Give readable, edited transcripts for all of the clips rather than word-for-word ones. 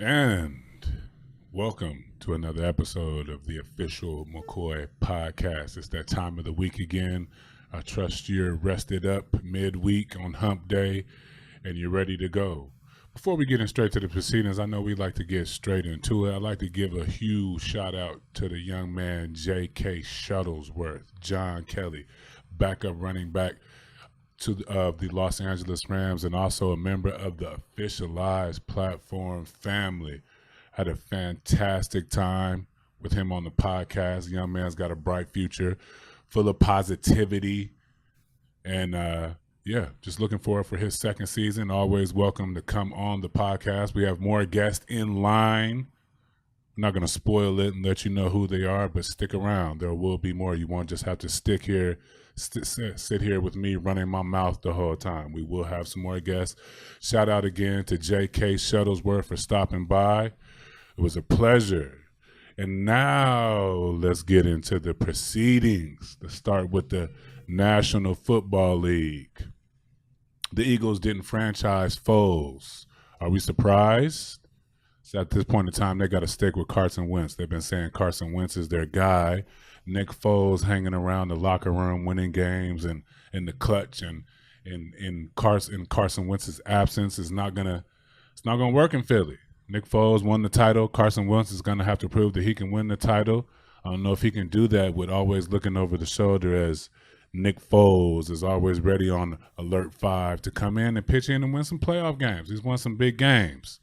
And welcome to another episode of the official McCoy podcast. It's that time of the week again. I trust you're rested up midweek on hump day and you're ready to go. Before we get in straight to the proceedings, I know we like to get straight into it. I'd like to give a huge shout out to the young man J.K. Shuttlesworth, John Kelly, backup running back to the Los Angeles Rams, and also a member of the Officialized Platform family. Had a fantastic time with him on the podcast. The young man's got a bright future, full of positivity, and just looking forward for his second season. Always welcome to come on the podcast. We have more guests in line. I'm not going to spoil it and let you know who they are, but stick around. There will be more. You won't just have to sit here with me running my mouth the whole time. We will have some more guests. Shout out again to J.K. Shuttlesworth for stopping by. It was a pleasure. And now let's get into the proceedings. Let's start with the National Football League. The Eagles didn't franchise Foles. Are we surprised? So at this point in time, they got to stick with Carson Wentz. They've been saying Carson Wentz is their guy. Nick Foles hanging around the locker room, winning games and in the clutch, and in Carson Wentz's absence it's not gonna work in Philly. Nick Foles won the title. Carson Wentz is gonna have to prove that he can win the title. I don't know if he can do that with always looking over the shoulder, as Nick Foles is always ready on alert 5 to come in and pitch in and win some playoff games. He's won some big games.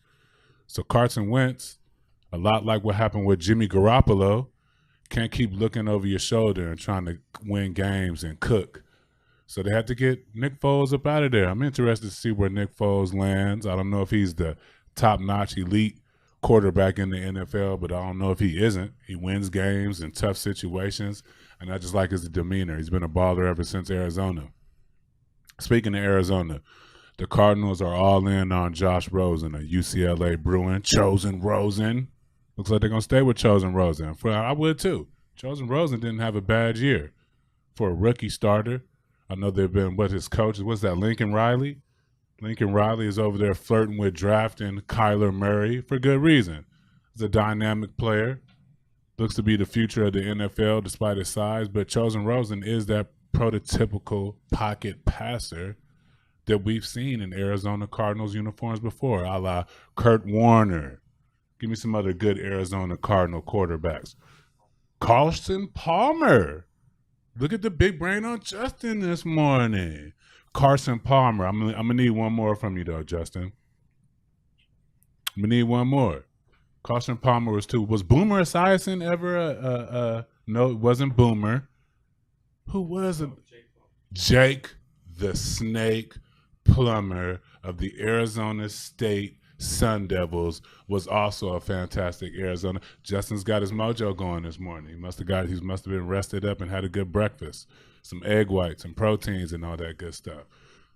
So Carson Wentz, a lot like what happened with Jimmy Garoppolo, can't keep looking over your shoulder and trying to win games and cook. So they had to get Nick Foles up out of there. I'm interested to see where Nick Foles lands. I don't know if he's the top-notch elite quarterback in the NFL, but I don't know if he isn't. He wins games in tough situations, and I just like his demeanor. He's been a baller ever since Arizona. Speaking of Arizona, the Cardinals are all in on Josh Rosen, a UCLA Bruin. Chosen Rosen. Looks like they're going to stay with Chosen Rosen. I would too. Chosen Rosen didn't have a bad year for a rookie starter. I know they've been with his coach. What's that, Lincoln Riley? Lincoln Riley is over there flirting with drafting Kyler Murray for good reason. He's a dynamic player. Looks to be the future of the NFL despite his size. But Chosen Rosen is that prototypical pocket passer that we've seen in Arizona Cardinals uniforms before, a la Kurt Warner. Give me some other good Arizona Cardinal quarterbacks. Carson Palmer. Look at the big brain on Justin this morning. Carson Palmer. I'm gonna need one more from you though, Justin. I'm gonna need one more. Carson Palmer was two. Was Boomer Esiason ever no, it wasn't Boomer. Who was it? Jake the Snake Plummer of the Arizona State Sun Devils was also a fantastic Arizona. Justin's got his mojo going this morning. He must have been rested up and had a good breakfast, some egg whites and proteins and all that good stuff.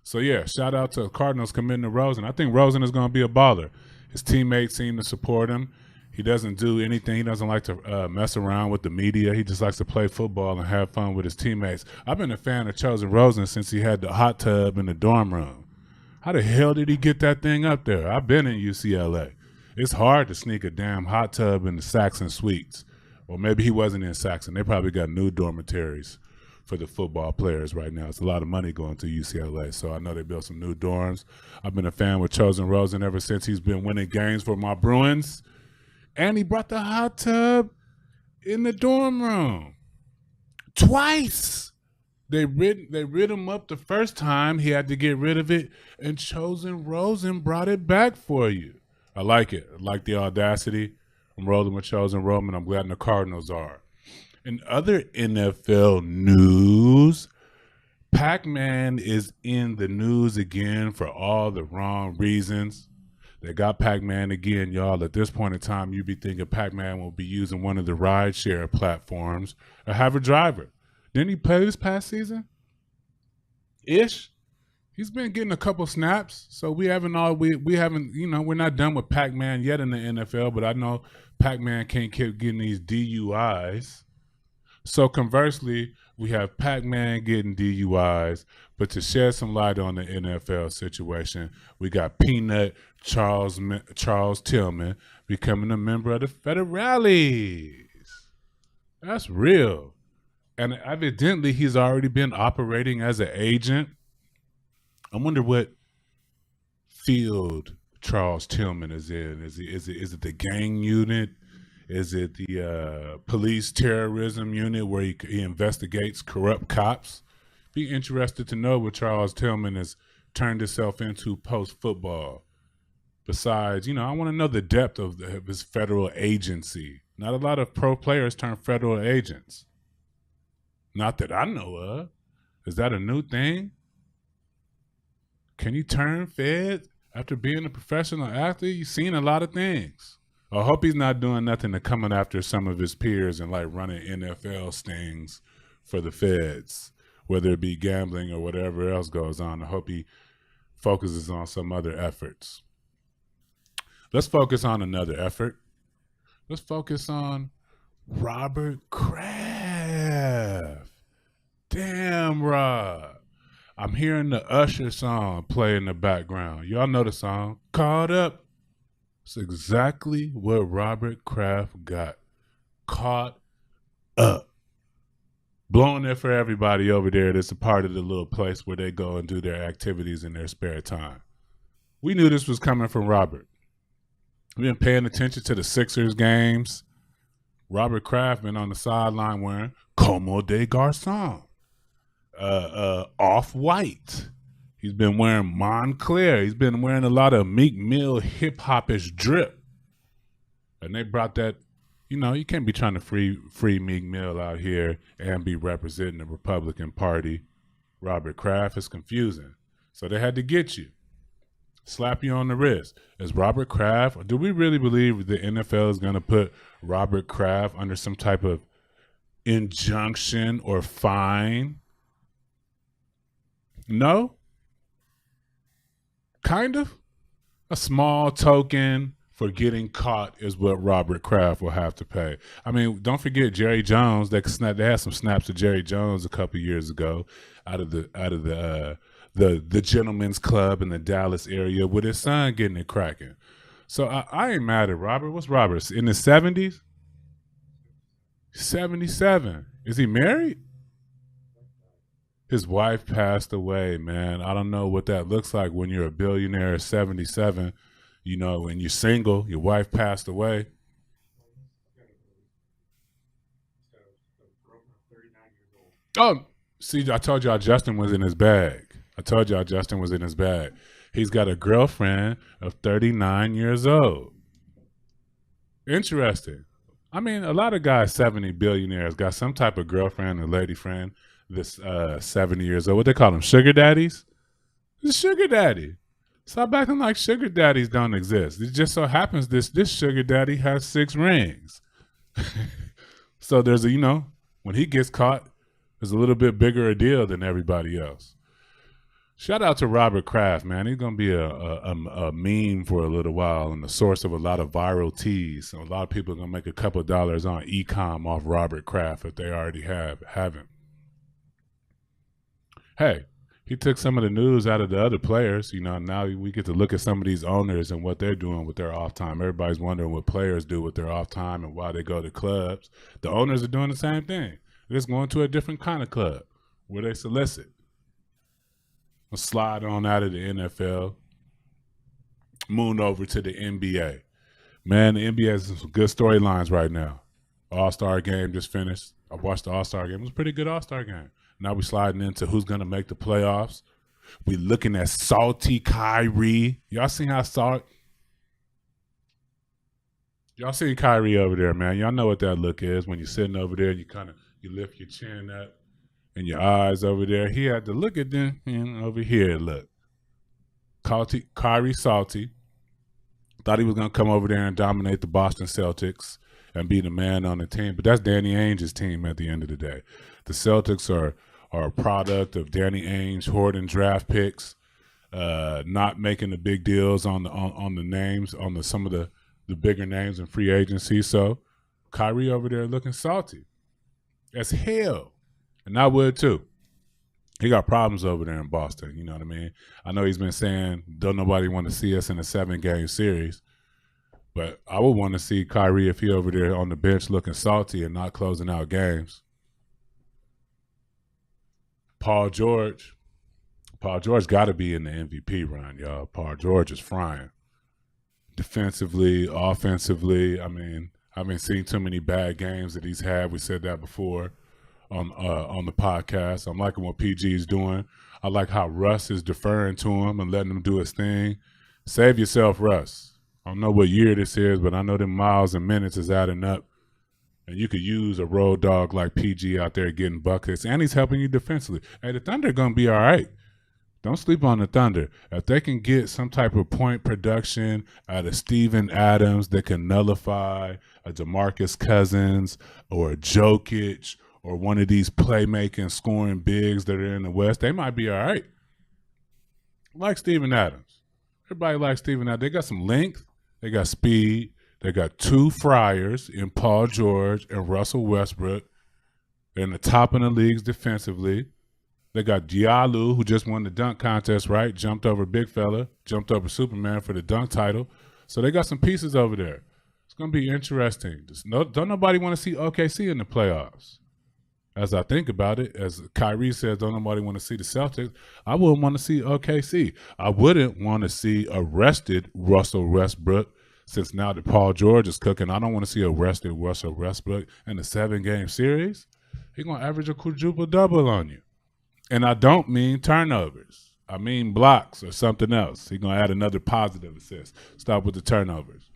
So yeah, shout out to the Cardinals committing to Rosen. I think Rosen is going to be a baller. His teammates seem to support him. He doesn't do anything. He doesn't like to mess around with the media. He just likes to play football and have fun with his teammates. I've been a fan of Chosen Rosen since he had the hot tub in the dorm room. How the hell did he get that thing up there? I've been in UCLA. It's hard to sneak a damn hot tub in the Saxon Suites. Or maybe he wasn't in Saxon. They probably got new dormitories for the football players right now. It's a lot of money going to UCLA, so I know they built some new dorms. I've been a fan with Chosen Rosen ever since he's been winning games for my Bruins. And he brought the hot tub in the dorm room. Twice. They rid him up the first time. He had to get rid of it, and Chosen Rosen brought it back for you. I like it. I like the audacity. I'm rolling with Chosen Rosen. I'm glad the Cardinals are. In other NFL news, Pac-Man is in the news again for all the wrong reasons. They got Pac-Man again, y'all. At this point in time, you'd be thinking Pac-Man will be using one of the rideshare platforms or have a driver. Didn't he play this past season? Ish. He's been getting a couple snaps, so we haven't, we're not done with Pac-Man yet in the NFL, but I know Pac-Man can't keep getting these DUIs. So conversely, we have Pac-Man getting DUIs, but to shed some light on the NFL situation, we got Peanut Charles Tillman becoming a member of the Federales. That's real. And evidently he's already been operating as an agent. I wonder what field Charles Tillman is in. Is it the gang unit? Is it the police terrorism unit where he investigates corrupt cops? Be interested to know what Charles Tillman has turned himself into post-football. Besides, I want to know the depth of his federal agency. Not a lot of pro players turn federal agents. Not that I know of. Is that a new thing? Can you turn fed after being a professional athlete? You've seen a lot of things. I hope he's not doing nothing to coming after some of his peers and like running NFL stings for the feds, whether it be gambling or whatever else goes on. I hope he focuses on some other efforts. Let's focus on another effort. Let's focus on Robert Kraft. Damn, Rob. I'm hearing the Usher song play in the background. Y'all know the song, Caught Up. It's exactly what Robert Kraft got. Caught up. Blowing it for everybody over there that's a part of the little place where they go and do their activities in their spare time. We knew this was coming from Robert. We've been paying attention to the Sixers games. Robert Kraft been on the sideline wearing Como des Garçons, Off-White. He's been wearing Montclair. He's been wearing a lot of Meek Mill hip-hop-ish drip. And they brought that, you can't be trying to free Meek Mill out here and be representing the Republican Party. Robert Kraft is confusing. So they had to get you. Slap you on the wrist. Is Robert Kraft, do we really believe the NFL is going to put Robert Kraft under some type of injunction or fine? No? Kind of. A small token for getting caught is what Robert Kraft will have to pay. I mean, don't forget Jerry Jones. They had some snaps of Jerry Jones a couple years ago out of the gentleman's club in the Dallas area with his son getting it cracking. So I ain't mad at Robert. What's Robert? In his 70s? 77. Is he married? His wife passed away, man. I don't know what that looks like when you're a billionaire at 77. When you're single, your wife passed away. Oh, see, I told y'all Justin was in his bag. He's got a girlfriend of 39 years old. Interesting. I mean, a lot of guys, 70 billionaires, got some type of girlfriend or lady friend that's 70 years old. What they call them, sugar daddies? It's a sugar daddy. Stop acting like sugar daddies don't exist. It just so happens this sugar daddy has 6 rings. So there's when he gets caught, there's a little bit bigger a deal than everybody else. Shout out to Robert Kraft, man. He's going to be a meme for a little while and the source of a lot of viral teas. So a lot of people are going to make a couple of dollars on e-com off Robert Kraft if they already haven't. Hey, he took some of the news out of the other players. Now we get to look at some of these owners and what they're doing with their off time. Everybody's wondering what players do with their off time and why they go to clubs. The owners are doing the same thing. They're just going to a different kind of club where they solicit. We'll slide on out of the NFL, moon over to the NBA. Man, the NBA has some good storylines right now. All-Star game just finished. I watched the All-Star game. It was a pretty good All-Star game. Now we're sliding into who's going to make the playoffs. We're looking at salty Kyrie. Y'all seen how salty? Y'all seen Kyrie over there, man. Y'all know what that look is when you're sitting over there and you lift your chin up and your eyes over there. He had to look at them and over here, look. Kyrie salty. Thought he was going to come over there and dominate the Boston Celtics and be the man on the team. But that's Danny Ainge's team at the end of the day. The Celtics are a product of Danny Ainge hoarding draft picks, not making the big deals on the names, on some of the bigger names in free agency. So Kyrie over there looking salty as hell. And I would too. He got problems over there in Boston. You know what I mean? I know he's been saying, don't nobody want to see us in a 7-game series. But I would want to see Kyrie if he over there on the bench looking salty and not closing out games. Paul George got to be in the MVP run, y'all. Paul George is frying. Defensively, offensively, I mean, I haven't seen too many bad games that he's had. We said that before on the podcast. I'm liking what PG is doing. I like how Russ is deferring to him and letting him do his thing. Save yourself, Russ. I don't know what year this is, but I know them miles and minutes is adding up. And you could use a road dog like PG out there getting buckets, and he's helping you defensively. Hey, the Thunder are going to be all right. Don't sleep on the Thunder. If they can get some type of point production out of Steven Adams that can nullify a DeMarcus Cousins or a Jokic or one of these playmaking, scoring bigs that are in the West, they might be all right. Like Steven Adams. Everybody likes Steven Adams. They got some length. They got speed. They got 2 fryers in Paul George and Russell Westbrook. They're in the top of the leagues defensively. They got Diallo, who just won the dunk contest, right? Jumped over Big Fella, jumped over Superman for the dunk title. So they got some pieces over there. It's going to be interesting. Don't nobody want to see OKC in the playoffs. As I think about it, as Kyrie says, don't nobody want to see the Celtics. I wouldn't want to see OKC. I wouldn't want to see arrested Russell Westbrook, since now that Paul George is cooking. I don't want to see arrested Russell Westbrook in the 7-game series. He's going to average a quadruple-double on you. And I don't mean turnovers. I mean blocks or something else. He's going to add another positive assist. Stop with the turnovers.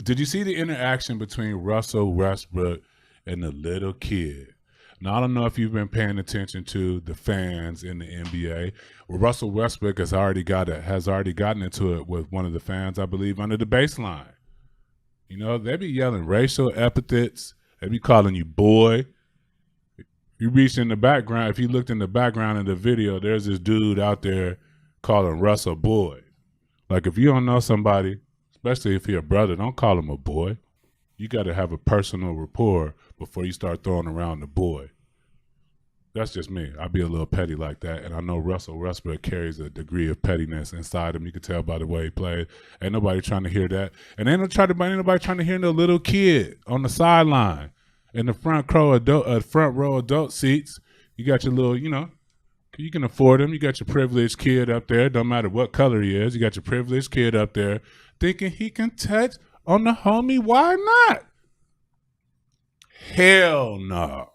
Did you see the interaction between Russell Westbrook and the little kid? Now, I don't know if you've been paying attention to the fans in the NBA. Well, Russell Westbrook has already gotten into it with one of the fans, I believe, under the baseline. You know, they be yelling racial epithets. They be calling you boy. You reached in the background. If you looked in the background of the video, there's this dude out there calling Russell boy. Like, if you don't know somebody, especially if you're a brother, don't call him a boy. You got to have a personal rapport before you start throwing around the boy. That's just me. I'd be a little petty like that. And I know Russell Westbrook carries a degree of pettiness inside him. You can tell by the way he plays. Ain't nobody trying to hear that. And ain't nobody trying to hear no little kid on the sideline in the front row adult seats. You got your little, you know, you can afford them. You got your privileged kid up there. Don't matter what color he is. You got your privileged kid up there thinking he can touch on the homie. Why not? Hell no.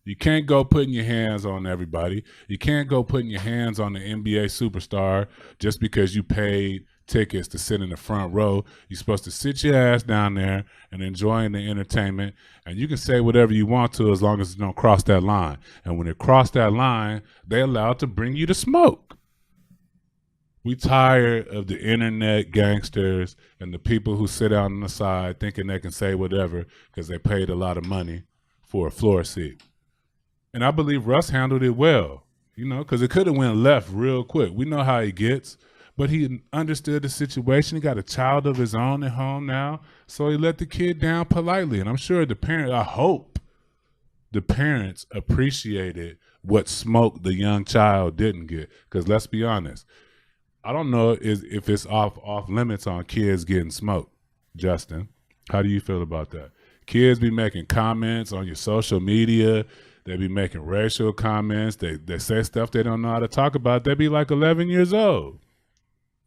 You can't go putting your hands on everybody. You can't go putting your hands on the NBA superstar just because you paid tickets to sit in the front row. You're supposed to sit your ass down there and enjoying the entertainment, and you can say whatever you want to as long as it don't cross that line. And when it crossed that line, they allowed to bring you the smoke. We tired of the internet gangsters and the people who sit out on the side thinking they can say whatever because they paid a lot of money for a floor seat. And I believe Russ handled it well, you know, because it could have went left real quick. We know how he gets, but he understood the situation. He got a child of his own at home now, so he let the kid down politely. And I'm sure I hope the parents appreciated what smoke the young child didn't get. Because let's be honest, I don't know if it's off limits on kids getting smoked. Justin, how do you feel about that? Kids be making comments on your social media. They be making racial comments. They say stuff they don't know how to talk about. They be like 11 years old.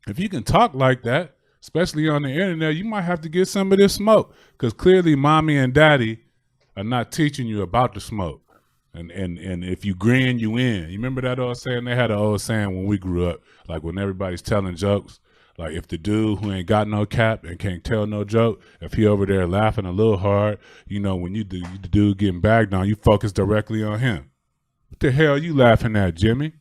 If you can talk like that, especially on the internet, you might have to get some of this smoke because clearly mommy and daddy are not teaching you about the smoke. And if you grin, you in. You remember that old saying? They had an old saying when we grew up, like when everybody's telling jokes, like if the dude who ain't got no cap and can't tell no joke, if he over there laughing a little hard, you know, when the dude getting bagged on, you focus directly on him. What the hell you laughing at, Jimmy?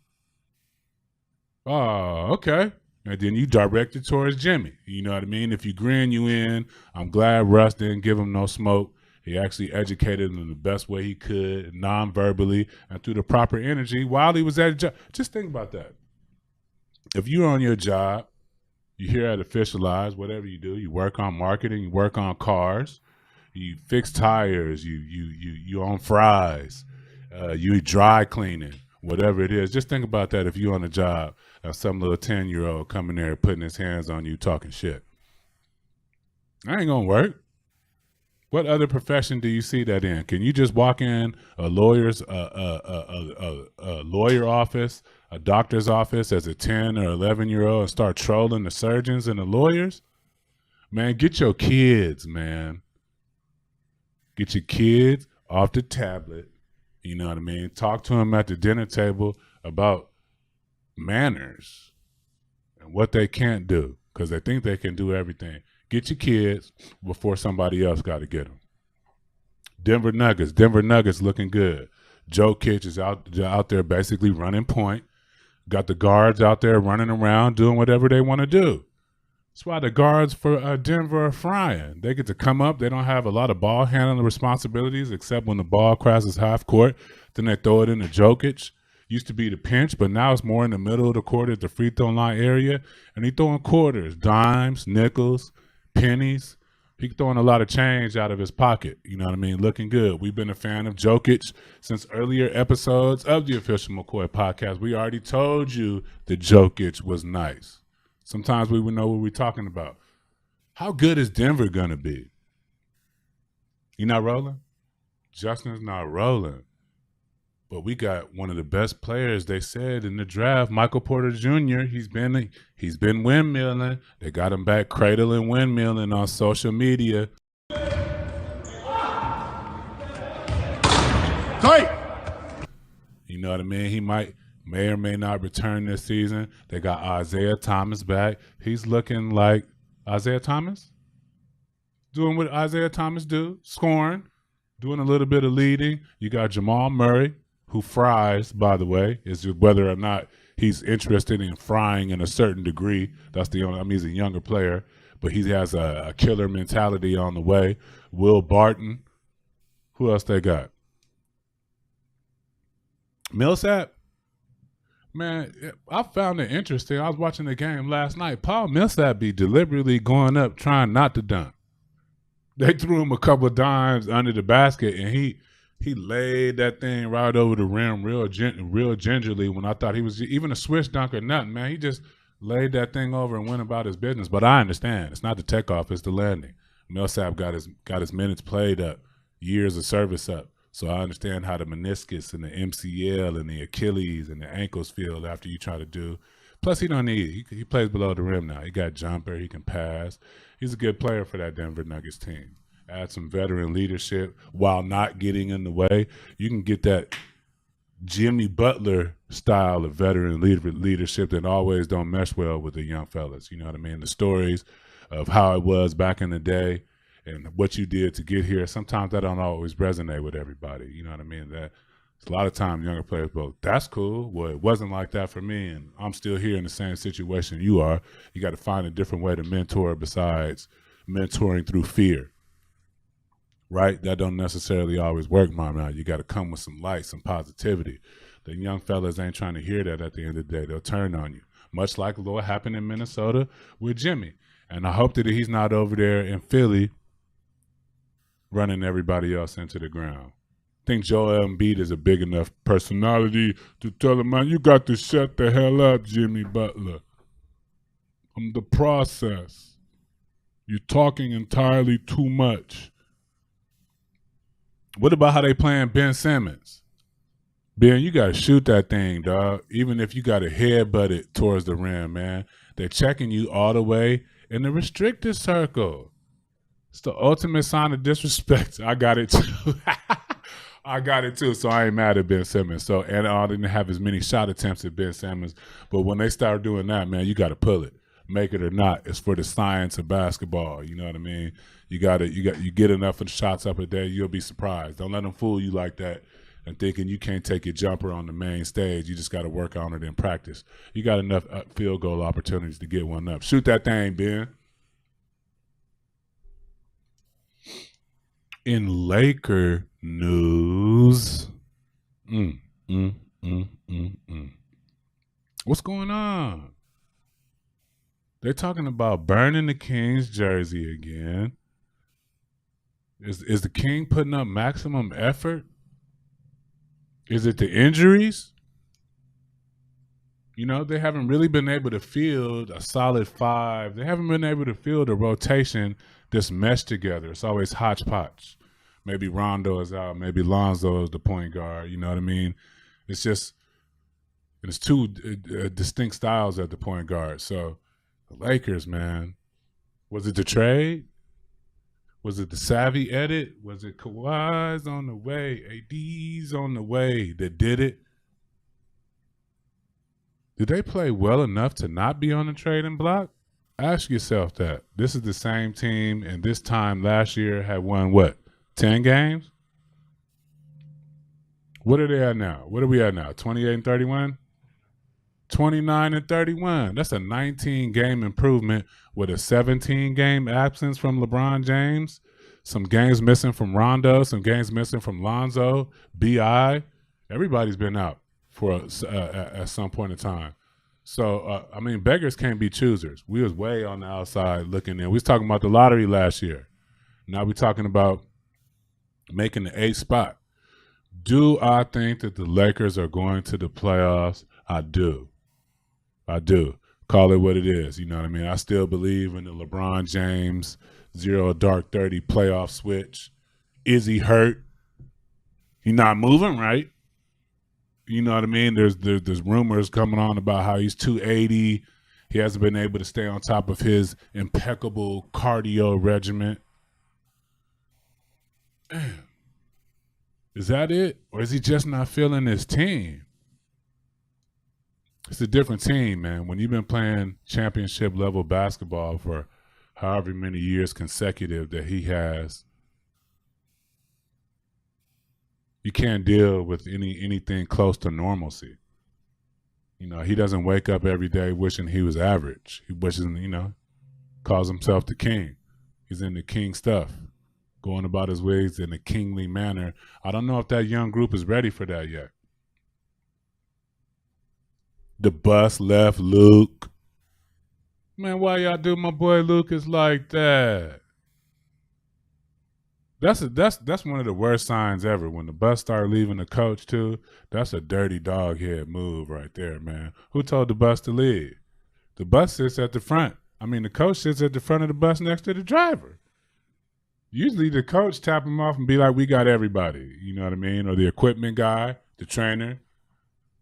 Oh, okay. And then you direct it towards Jimmy. You know what I mean? If you grin, you in. I'm glad Russ didn't give him no smoke. He actually educated him the best way he could, non-verbally, and through the proper energy while he was at a job. Just think about that. If you're on your job, you hear at Officialize, whatever you do, you work on marketing, you work on cars, you fix tires, you own fries, you dry cleaning, whatever it is. Just think about that if you're on a job and some little 10-year-old coming there putting his hands on you talking shit. That ain't gonna work. What other profession do you see that in? Can you just walk in a lawyer's a lawyer office, a doctor's office as a 10 or 11-year-old and start trolling the surgeons and the lawyers? Man, get your kids, man. Get your kids off the tablet. You know what I mean? Talk to them at the dinner table about manners and what they can't do because they think they can do everything. Get your kids before somebody else got to get them. Denver Nuggets looking good. Jokic is out there basically running point. Got the guards out there running around doing whatever they want to do. That's why the guards for Denver are frying. They get to come up. They don't have a lot of ball handling responsibilities except when the ball crosses half court. Then they throw it into Jokic. Used to be the pinch, but now it's more in the middle of the court at the free throw line area. And he's throwing quarters, dimes, nickels, pennies. He's throwing a lot of change out of his pocket. You know what I mean? Looking good. We've been a fan of Jokic since earlier episodes of the official McCoy podcast. We already told you that Jokic was nice. Sometimes we would know what we're talking about. How good is Denver going to be? You not rolling? Justin's not rolling. But we got one of the best players, they said, in the draft, Michael Porter Jr. He's been windmilling. They got him back cradling windmilling on social media. Tight. You know what I mean? He may or may not return this season. They got Isaiah Thomas back. He's looking like Isaiah Thomas, doing what Isaiah Thomas do, scoring, doing a little bit of leading. You got Jamal Murray, who fries, by the way, is just whether or not he's interested in frying in a certain degree. That's the only, I mean, he's a younger player, but he has a killer mentality on the way. Will Barton. Who else they got? Millsap. Man, I found it interesting. I was watching the game last night. Paul Millsap be deliberately going up trying not to dunk. They threw him a couple of dimes under the basket, and he laid that thing right over the rim real gingerly when I thought he was even a switch dunk or nothing, man. He just laid that thing over and went about his business. But I understand. It's not the takeoff, it's the landing. Millsap got his minutes played up, years of service up. So I understand how the meniscus and the MCL and the Achilles and the ankles feel after you try to do. Plus, he don't need he plays below the rim now. He got jumper. He can pass. He's a good player for that Denver Nuggets team. Add some veteran leadership while not getting in the way. You can get that Jimmy Butler style of veteran leadership that always don't mesh well with the young fellas. You know what I mean? The stories of how it was back in the day and what you did to get here, sometimes that don't always resonate with everybody. You know what I mean? That a lot of times younger players go, that's cool. Well, it wasn't like that for me, and I'm still here in the same situation you are. You got to find a different way to mentor besides mentoring through fear. Right? That don't necessarily always work, Mama. You got to come with some light, some positivity. The young fellas ain't trying to hear that at the end of the day. They'll turn on you, much like what happened in Minnesota with Jimmy. And I hope that he's not over there in Philly running everybody else into the ground. I think Joel Embiid is a big enough personality to tell him, man, you got to shut the hell up, Jimmy Butler. I'm the process. You're talking entirely too much. What about how they playing Ben Simmons? Ben, you got to shoot that thing, dog, even if you got to headbutt it towards the rim, man. They're checking you all the way in the restricted circle. It's the ultimate sign of disrespect. I got it, too. I got it, too, so I ain't mad at Ben Simmons. So, and I didn't have as many shot attempts at Ben Simmons. But when they start doing that, man, you got to pull it. Make it or not. It's for the science of basketball. You know what I mean? You get enough of the shots up a day, you'll be surprised. Don't let them fool you like that and thinking you can't take your jumper on the main stage. You just got to work on it in practice. You got enough field goal opportunities to get one up. Shoot that thing, Ben. In Laker news, what's going on? They're talking about burning the King's jersey again. Is the King putting up maximum effort? Is it the injuries? You know, they haven't really been able to field a solid five. They haven't been able to field a rotation that's meshed together. It's always hodgepodge. Maybe Rondo is out. Maybe Lonzo is the point guard. You know what I mean? It's just, it's two distinct styles at the point guard. So the Lakers, man, was it the trade? Was it the savvy edit? Was it Kawhi's on the way, AD's on the way that did it? Did they play well enough to not be on the trading block? Ask yourself that. This is the same team, and this time last year had won, what, 10 games? What are they at now? What are we at now, 28 and 31? 29 and 31. That's a 19-game improvement with a 17-game absence from LeBron James, some games missing from Rondo, some games missing from Lonzo, B.I. Everybody's been out for at some point in time. So, I mean, beggars can't be choosers. We was way on the outside looking in. We was talking about the lottery last year. Now we're talking about making the 8th spot. Do I think that the Lakers are going to the playoffs? I do. Call it what it is. You know what I mean? I still believe in the LeBron James 0 dark 30 playoff switch. Is he hurt? He's not moving right. You know what I mean? There's rumors coming on about how he's 280. He hasn't been able to stay on top of his impeccable cardio regimen. Damn. Is that it? Or is he just not feeling his team? It's a different team, man. When you've been playing championship level basketball for however many years consecutive that he has, you can't deal with anything close to normalcy. You know, he doesn't wake up every day wishing he was average. He wishes, calls himself the king. He's in the king stuff, going about his ways in a kingly manner. I don't know if that young group is ready for that yet. The bus left Luke. Man, why y'all do my boy Lucas like that? That's one of the worst signs ever. When the bus start leaving the coach too, that's a dirty dog head move right there, man. Who told the bus to leave? The bus sits at the front. I mean, the coach sits at the front of the bus next to the driver. Usually the coach tap him off and be like, we got everybody. You know what I mean? Or the equipment guy, the trainer.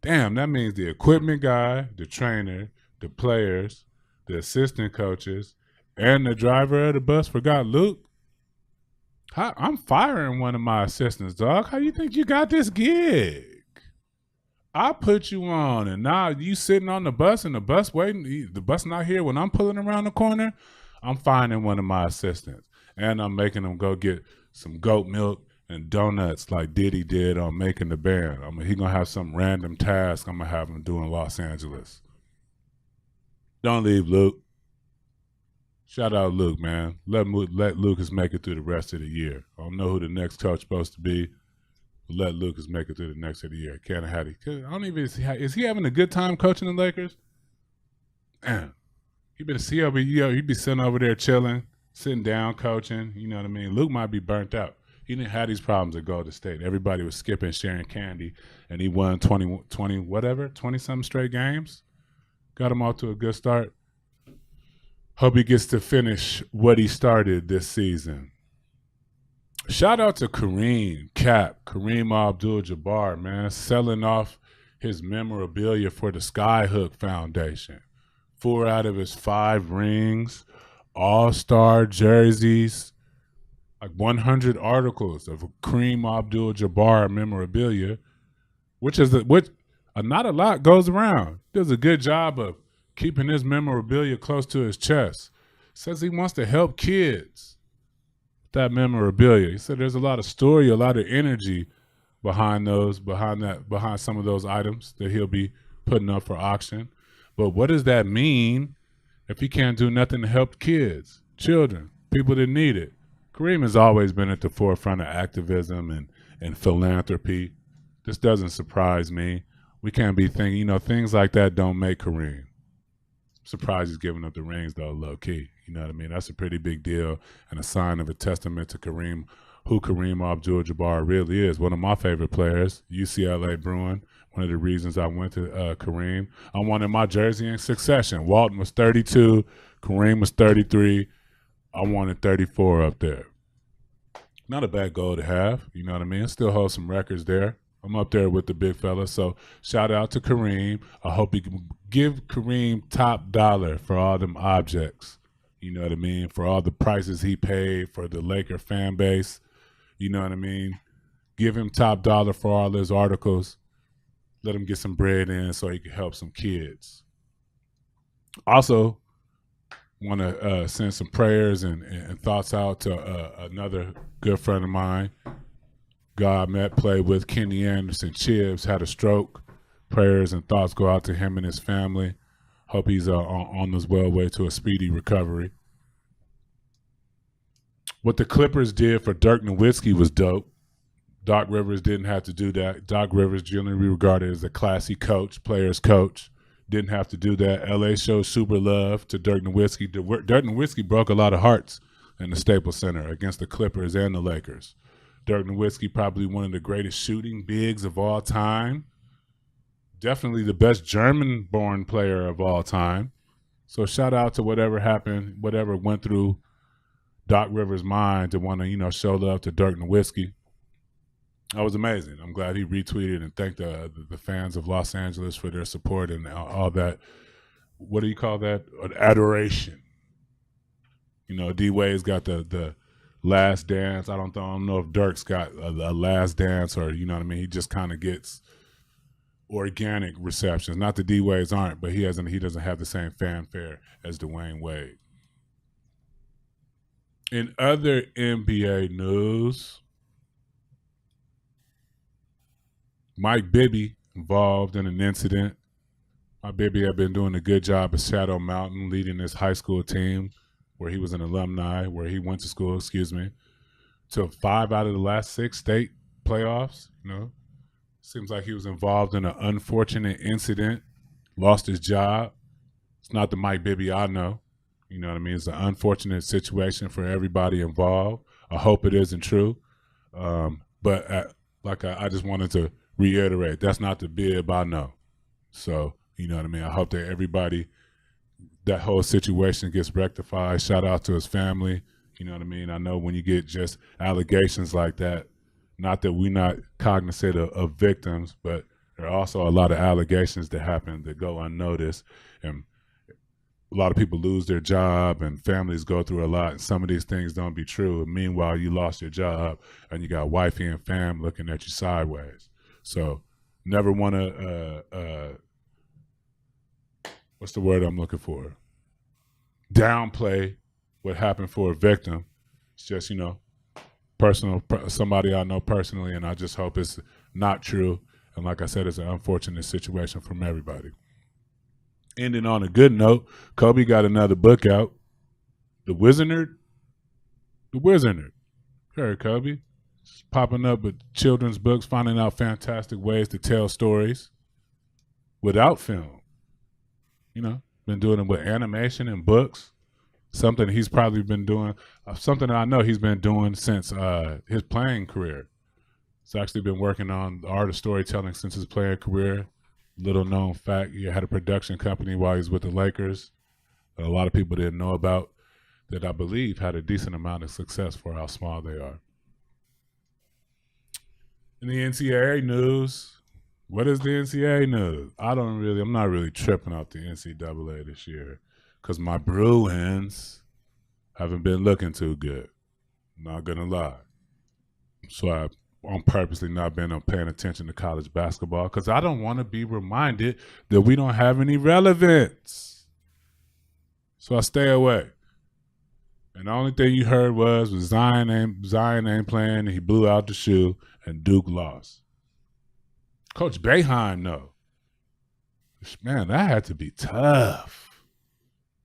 Damn, that means the equipment guy, the trainer, the players, the assistant coaches, and the driver of the bus forgot Luke. I'm firing one of my assistants, dog. How you think you got this gig? I put you on, and now you sitting on the bus, and the bus waiting. The bus not here when I'm pulling around the corner. I'm finding one of my assistants, and I'm making them go get some goat milk and donuts like Diddy did on Making the Band. I mean, he gonna have some random task I'm gonna have him do in Los Angeles. Don't leave, Luke. Shout out Luke, man. Let Lucas make it through the rest of the year. I don't know who the next coach supposed to be, but let Lucas make it through the next of the year. I don't even, is he having a good time coaching the Lakers? Damn. He be sitting over there chilling, sitting down, coaching. You know what I mean? Luke might be burnt out. He didn't have these problems at Golden State. Everybody was skipping, sharing candy, and he won 20-something straight games. Got him off to a good start. Hope he gets to finish what he started this season. Shout out to KareemAbdulJabbar, man, selling off his memorabilia for the Skyhook Foundation. 4 out of his 5 rings, all-star jerseys, like 100 articles of Kareem Abdul-Jabbar memorabilia, which not a lot goes around. Does a good job of keeping his memorabilia close to his chest. Says he wants to help kids with that memorabilia. He said there's a lot of story, a lot of energy behind some of those items that he'll be putting up for auction. But what does that mean if he can't do nothing to help kids, children, people that need it? Kareem has always been at the forefront of activism and philanthropy. This doesn't surprise me. We can't be thinking, things like that don't make Kareem. Surprised he's giving up the rings, though, low-key. You know what I mean? That's a pretty big deal and a sign of a testament to Kareem who KareemAbdulJabbar really is. One of my favorite players, UCLA Bruin. One of the reasons I went to Kareem. I wanted my jersey in succession. Walton was 32. Kareem was 33. I wanted 34 up there. Not a bad goal to have, you know what I mean? Still hold some records there. I'm up there with the big fella. So shout out to Kareem. I hope he can give Kareem top dollar for all them objects. You know what I mean? For all the prices he paid for the Laker fan base. You know what I mean? Give him top dollar for all his articles. Let him get some bread in so he can help some kids. Also, want to send some prayers and thoughts out to another good friend of mine. God met, played with Kenny Anderson. Chibbs had a stroke. Prayers and thoughts go out to him and his family. Hope he's on his well way to a speedy recovery. What the Clippers did for Dirk Nowitzki was dope. Doc Rivers didn't have to do that. Doc Rivers, generally regarded as a classy coach, player's coach, didn't have to do that. LA showed super love to Dirk Nowitzki. Dirk Nowitzki broke a lot of hearts in the Staples Center against the Clippers and the Lakers. Dirk Nowitzki, probably one of the greatest shooting bigs of all time. Definitely the best German-born player of all time. So shout out to whatever happened, whatever went through Doc Rivers' mind to want to, show love to Dirk Nowitzki. That was amazing. I'm glad he retweeted and thanked the fans of Los Angeles for their support and all that. What do you call that? Adoration. D-Wade's got the last dance. I don't know if Dirk's got a last dance or, you know what I mean? He just kind of gets organic receptions. Not that D-Wade's aren't, but he doesn't have the same fanfare as Dwayne Wade. In other NBA news, Mike Bibby involved in an incident. Mike Bibby had been doing a good job at Shadow Mountain, leading his high school team where he was an alumni, where he went to school, to 5 out of the last 6 state playoffs. Seems like he was involved in an unfortunate incident, lost his job. It's not the Mike Bibby I know. You know what I mean? It's an unfortunate situation for everybody involved. I hope it isn't true. But I just wanted to reiterate, that's not the Bib I know. So, you know what I mean? I hope that everybody, that whole situation gets rectified. Shout out to his family. You know what I mean? I know when you get just allegations like that, not that we're not cognizant of victims, but there are also a lot of allegations that happen that go unnoticed. And a lot of people lose their job and families go through a lot, and some of these things don't be true. And meanwhile, you lost your job and you got wifey and fam looking at you sideways. So never want to, what's the word I'm looking for? Downplay what happened for a victim. It's just, personal, somebody I know personally, and I just hope it's not true. And like I said, it's an unfortunate situation from everybody. Ending on a good note, Kobe got another book out, The Wizard. Heard Kobe. It's popping up with children's books, finding out fantastic ways to tell stories without film. Been doing it with animation and books. Something he's probably been doing, something I know he's been doing since his playing career. He's actually been working on the art of storytelling since his playing career. Little known fact, he had a production company while he was with the Lakers that a lot of people didn't know about, that I believe had a decent amount of success for how small they are. In the NCAA news, what is the NCAA news? I'm not really tripping off the NCAA this year because my Bruins haven't been looking too good. I'm not going to lie. So I've on purposely not been paying attention to college basketball because I don't want to be reminded that we don't have any relevance. So I stay away. And the only thing you heard was Zion ain't playing, and he blew out the shoe, and Duke lost. Coach Boeheim, no. Man, that had to be tough.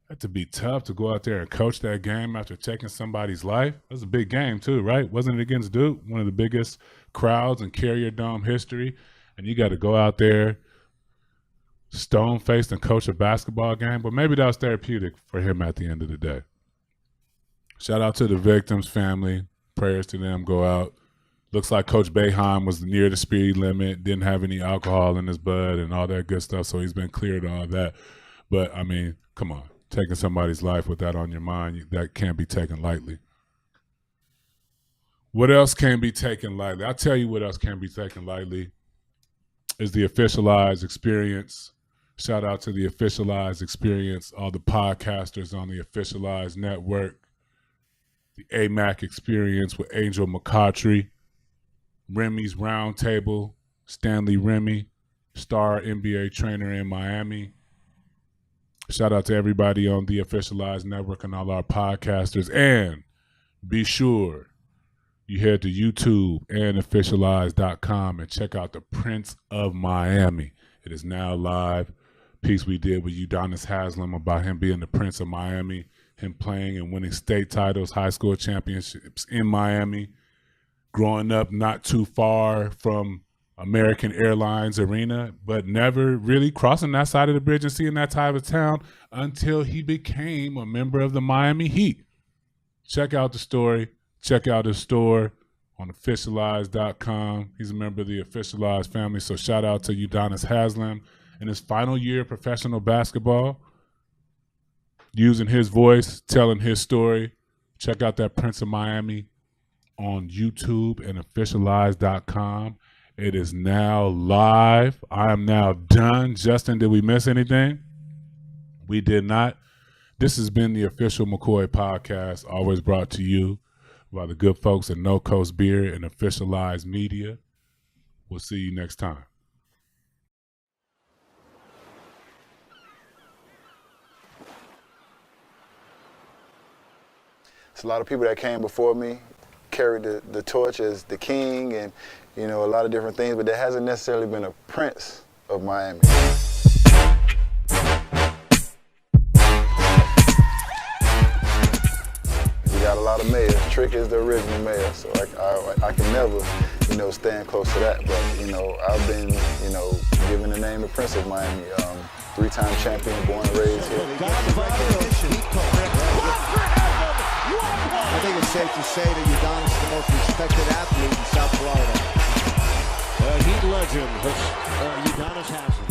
Had to be tough to go out there and coach that game after taking somebody's life. That was a big game too, right? Wasn't it against Duke? One of the biggest crowds in Carrier Dome history. And you got to go out there stone-faced and coach a basketball game. But maybe that was therapeutic for him at the end of the day. Shout out to the victims' family. Prayers to them go out. Looks like Coach Boeheim was near the speed limit, didn't have any alcohol in his blood and all that good stuff, so he's been cleared of all that. But, I mean, come on. Taking somebody's life with that on your mind, that can't be taken lightly. What else can be taken lightly? I'll tell you what else can be taken lightly is the Officialized Experience. Shout out to the Officialized Experience, all the podcasters on the Officialized Network, the AMAC Experience with Angel McCoy, Remy's Roundtable, Stanley Remy, star NBA trainer in Miami. Shout out to everybody on the Officialized Network and all our podcasters. And be sure you head to YouTube and officialized.com and check out the Prince of Miami. It is now live. Piece we did with Udonis Haslem about him being the Prince of Miami, him playing and winning state titles, high school championships in Miami, growing up not too far from American Airlines Arena, but never really crossing that side of the bridge and seeing that type of town until he became a member of the Miami Heat. Check out the story. Check out his store on officialized.com. He's a member of the Officialized family, so shout out to Udonis Haslem in his final year of professional basketball, using his voice, telling his story. Check out that Prince of Miami on YouTube and officialized.com. It is now live. I am now done. Justin, did we miss anything? We did not. This has been the Official McCoy Podcast, always brought to you by the good folks at No Coast Beer and Officialized Media. We'll see you next time. It's a lot of people that came before me, carried the torch as the king and, you know, a lot of different things, but there hasn't necessarily been a Prince of Miami. We got a lot of mayors. Trick is the original mayor, so I can never, you know, stand close to that. But, you know, I've been, you know, given the name of Prince of Miami. 3-time champion, born and raised here. I think it's safe to say that Udonis is the most respected athlete in South Florida. Heat legend, Udonis Haslem.